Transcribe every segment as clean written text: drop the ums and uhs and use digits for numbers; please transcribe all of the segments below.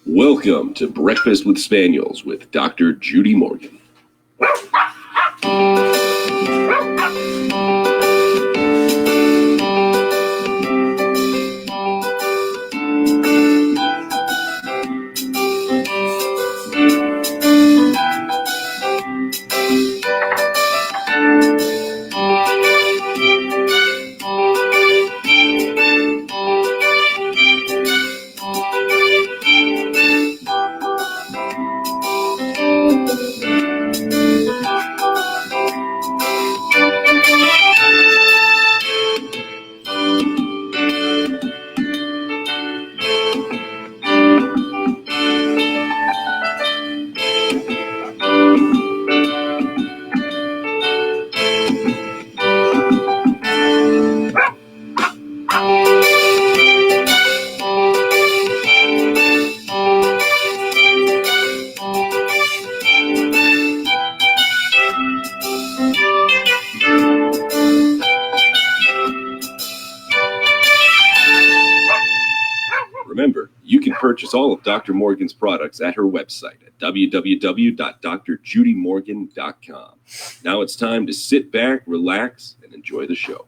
Welcome to Breakfast with Spaniels with Dr. Judy Morgan. Remember, you can purchase all of Dr. Morgan's products at her website at www.drjudymorgan.com. Now it's time to sit back, relax, and enjoy the show.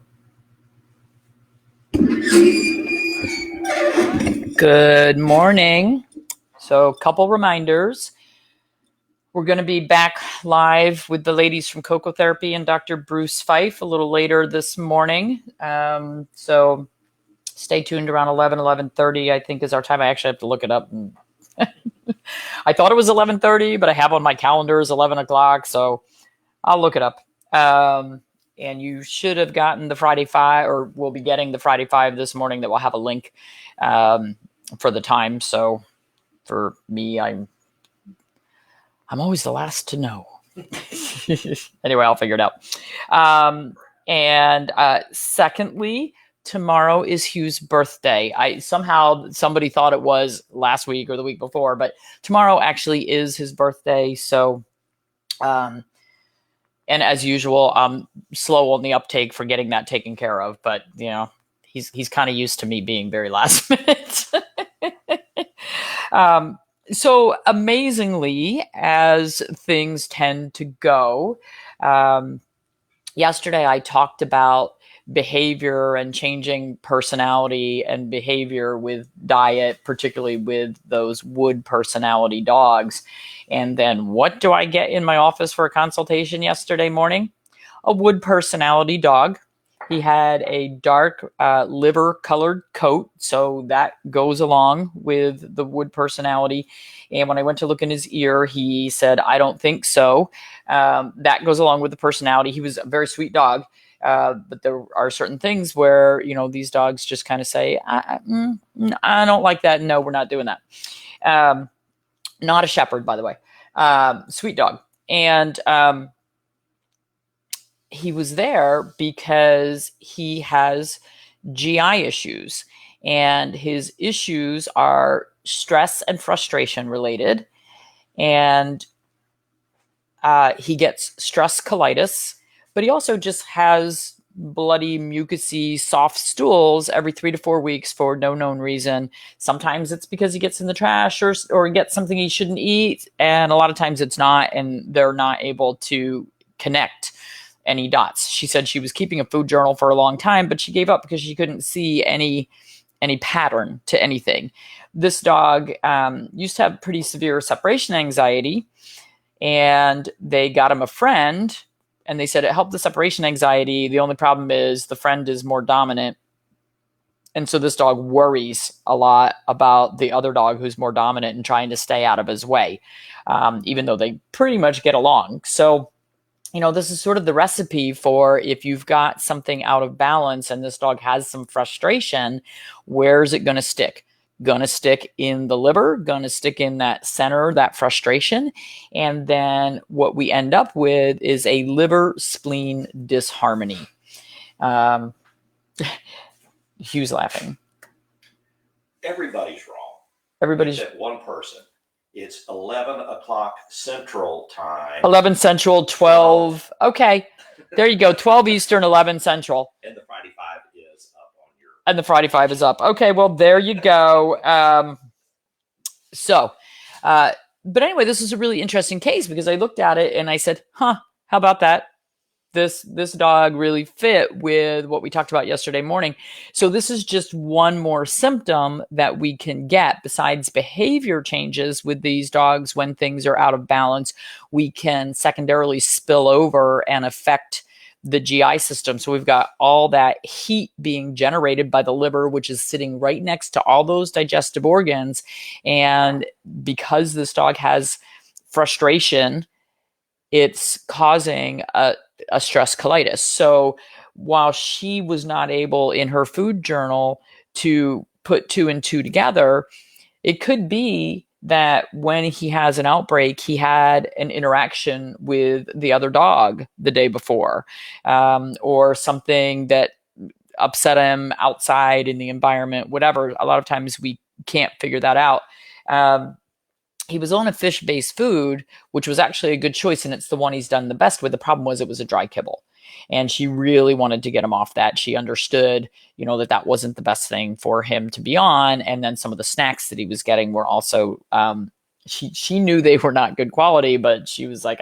Good morning. So a couple reminders. We're going to be back live with the ladies from Cocoa Therapy and Dr. Bruce Fife a little later this morning. So stay tuned around 11:30, I think is our time. I actually have to look it up. I thought it was 11:30, but I have on my calendar is 11 o'clock. So I'll look it up. And you should have gotten the Friday 5, or we'll be getting the Friday 5 this morning that will have a link for the time. So for me, I'm always the last to know. Anyway, I'll figure it out. And secondly, tomorrow is Hugh's birthday. Somebody thought it was last week or the week before, but tomorrow actually is his birthday. So, and as usual, I'm slow on the uptake for getting that taken care of, but you know, he's kind of used to me being very last minute. So amazingly, as things tend to go, yesterday I talked about behavior and changing personality and behavior with diet, particularly with those wood personality dogs. And then what do I get in my office for a consultation yesterday morning? A wood personality dog. He had a dark liver colored coat, so that goes along with the wood personality. And when I went to look in his ear, he said, "I don't think so." That goes along with the personality. He was a very sweet dog. But there are certain things where, you know, these dogs just kind of say, I don't like that. No, we're not doing that. Not a shepherd, by the way. Sweet dog. And he was there because he has GI issues. And his issues are stress and frustration related. And he gets stress colitis. But he also just has bloody, mucousy, soft stools every 3 to 4 weeks for no known reason. Sometimes it's because he gets in the trash or gets something he shouldn't eat. And a lot of times it's not, and they're not able to connect any dots. She said she was keeping a food journal for a long time, but she gave up because she couldn't see any pattern to anything. This dog used to have pretty severe separation anxiety, and they got him a friend. And they said it helped the separation anxiety. The only problem is the friend is more dominant. And so this dog worries a lot about the other dog who's more dominant and trying to stay out of his way, even though they pretty much get along. So, you know, this is sort of the recipe for if you've got something out of balance and this dog has some frustration, where's it going to stick? Going to stick in the liver, going to stick in that center, that frustration. And then what we end up with is a liver-spleen disharmony. Hugh's laughing. Everybody's wrong. Everybody's except one person. It's 11 o'clock Central Time. 11 Central, 12. Okay. There you go. 12 Eastern, 11 Central. And the Friday 5 is up on your... And the Friday 5 is up. Okay, well, there you go. So, but anyway, this is a really interesting case because I looked at it and I said, how about that? This dog really fit with what we talked about yesterday morning. So this is just one more symptom that we can get besides behavior changes with these dogs when things are out of balance. We can secondarily spill over and affect the GI system. So we've got all that heat being generated by the liver, which is sitting right next to all those digestive organs. And because this dog has frustration, it's causing a stress colitis. So while she was not able in her food journal to put 2 and 2 together, it could be that when he has an outbreak, he had an interaction with the other dog the day before, or something that upset him outside in the environment, whatever. A lot of times we can't figure that out. He was on a fish-based food, which was actually a good choice, and it's the one he's done the best with. The problem was it was a dry kibble, and she really wanted to get him off that. She understood, that wasn't the best thing for him to be on, and then some of the snacks that he was getting were also, she knew they were not good quality, but she was like,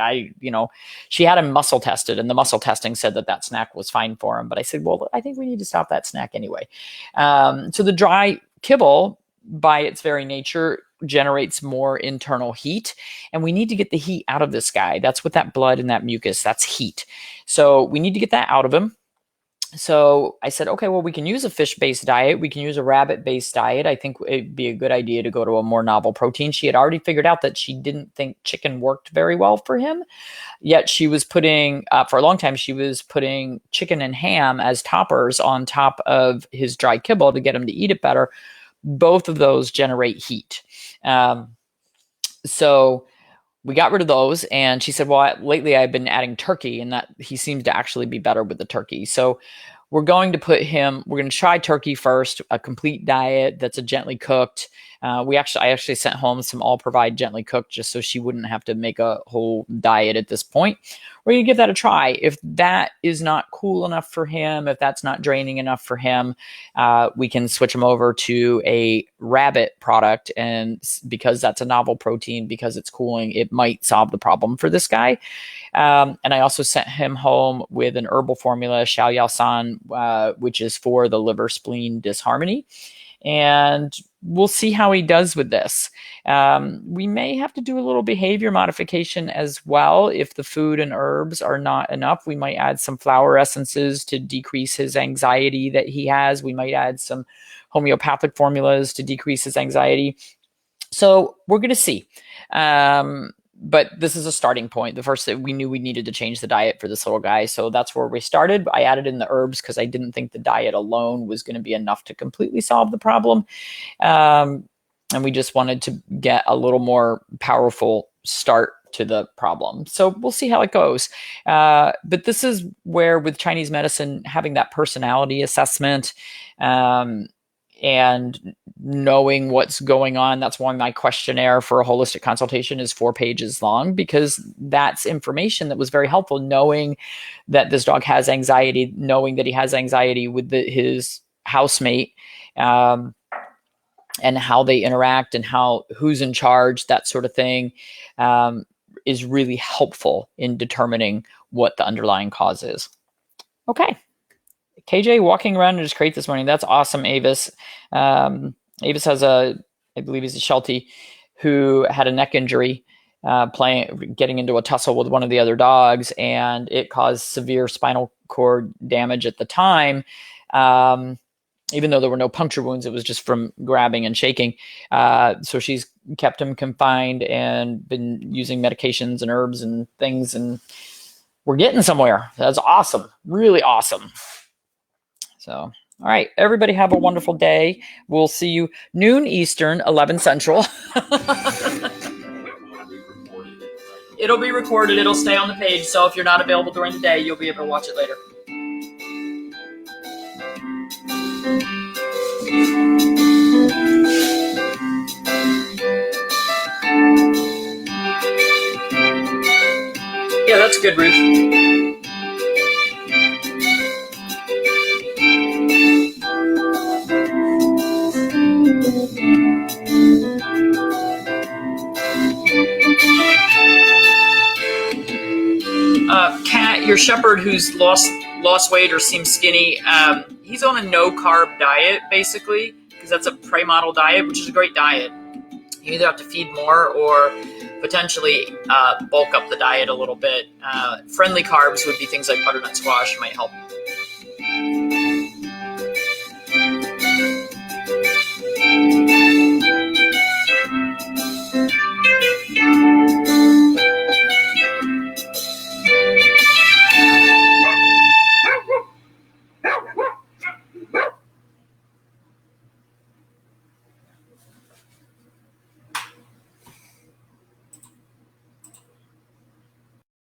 she had him muscle tested, and the muscle testing said that snack was fine for him. But I said, well, I think we need to stop that snack anyway. So the dry kibble, by its very nature, generates more internal heat, and we need to get the heat out of this guy. That's what that blood and that mucus, that's heat. So we need to get that out of him. So I said, okay, well, we can use a fish-based diet. We can use a rabbit-based diet. I think it'd be a good idea to go to a more novel protein. She had already figured out that she didn't think chicken worked very well for him. Yet she was putting, for a long time, she was putting chicken and ham as toppers on top of his dry kibble to get him to eat it better. Both of those generate heat. So we got rid of those, and she said, well, lately I've been adding turkey, and that he seems to actually be better with the turkey. So we're going to try turkey first, a complete diet that's a gently cooked. I actually sent home some All Provide gently cooked just so she wouldn't have to make a whole diet at this point. We're going to give that a try. If that is not cool enough for him, if that's not draining enough for him, we can switch him over to a rabbit product. And because that's a novel protein, because it's cooling, it might solve the problem for this guy. And I also sent him home with an herbal formula, Xiao Yao San, which is for the liver-spleen disharmony. And we'll see how he does with this. We may have to do a little behavior modification as well. If the food and herbs are not enough, we might add some flower essences to decrease his anxiety that he has. We might add some homeopathic formulas to decrease his anxiety. So we're going to see. But this is a starting point. The first that we knew we needed to change the diet for this little guy. So that's where we started. I added in the herbs because I didn't think the diet alone was going to be enough to completely solve the problem. And we just wanted to get a little more powerful start to the problem. So we'll see how it goes. But this is where with Chinese medicine, having that personality assessment, and knowing what's going on. That's why my questionnaire for a holistic consultation is 4 pages long, because that's information that was very helpful. Knowing that this dog has anxiety, knowing that he has anxiety with his housemate, and how they interact and who's in charge, that sort of thing, is really helpful in determining what the underlying cause is. Okay. KJ walking around in his crate this morning. That's awesome, Avis. Avis has I believe he's a Sheltie, who had a neck injury getting into a tussle with one of the other dogs, and it caused severe spinal cord damage at the time. Even though there were no puncture wounds, it was just from grabbing and shaking. So she's kept him confined and been using medications and herbs and things, and we're getting somewhere. That's awesome. Really awesome. So, all right, everybody have a wonderful day. We'll see you noon Eastern, 11 Central. It'll be recorded. It'll stay on the page. So if you're not available during the day, you'll be able to watch it later. Yeah, that's good, Ruth. your shepherd who's lost weight or seems skinny, he's on a no carb diet basically, because that's a prey model diet, which is a great diet. You either have to feed more or potentially bulk up the diet a little bit. Friendly carbs would be things like butternut squash might help.